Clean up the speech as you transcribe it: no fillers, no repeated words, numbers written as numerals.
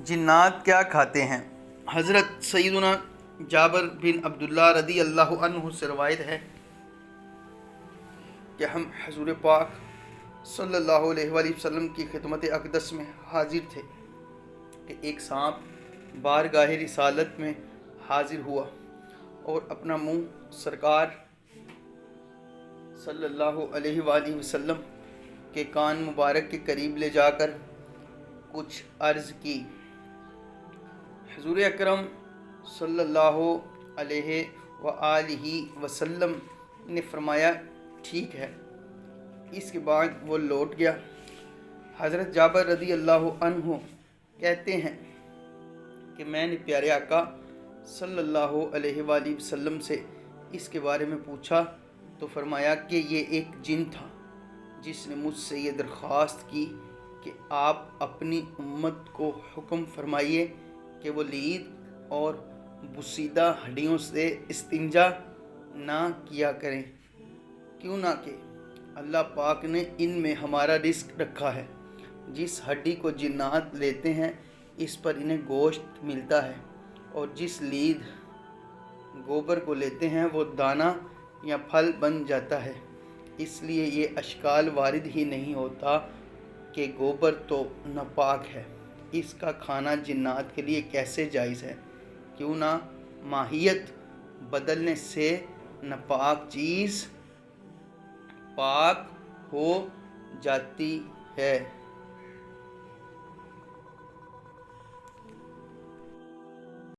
جنات کیا کھاتے ہیں؟ حضرت سیدنا جابر بن عبداللہ رضی اللہ عنہ سے روایت ہے کہ ہم حضور پاک صلی اللہ علیہ وآلہ وسلم کی خدمت اقدس میں حاضر تھے کہ ایک سانپ بارگاہ رسالت میں حاضر ہوا اور اپنا منہ سرکار صلی اللہ علیہ وآلہ وسلم کے کان مبارک کے قریب لے جا کر کچھ عرض کی۔ حضور اکرم صلی اللہ علیہ وآلہ وسلم نے فرمایا ٹھیک ہے۔ اس کے بعد وہ لوٹ گیا۔ حضرت جابر رضی اللہ عنہ کہتے ہیں کہ میں نے پیارے آقا صلی اللہ علیہ وآلہ وسلم سے اس کے بارے میں پوچھا تو فرمایا کہ یہ ایک جن تھا جس نے مجھ سے یہ درخواست کی کہ آپ اپنی امت کو حکم فرمائیے کہ وہ لید اور بسیدہ ہڈیوں سے استنجا نہ کیا کریں، کیوں نہ کہ اللہ پاک نے ان میں ہمارا رزق رکھا ہے۔ جس ہڈی کو جنات لیتے ہیں اس پر انہیں گوشت ملتا ہے، اور جس لید گوبر کو لیتے ہیں وہ دانہ یا پھل بن جاتا ہے۔ اس لیے یہ اشکال وارد ہی نہیں ہوتا کہ گوبر تو ناپاک ہے، اس کا کھانا جنات کے لیے کیسے جائز ہے؟ کیوں نہ ماہیت بدلنے سے ناپاک چیز پاک ہو جاتی ہے۔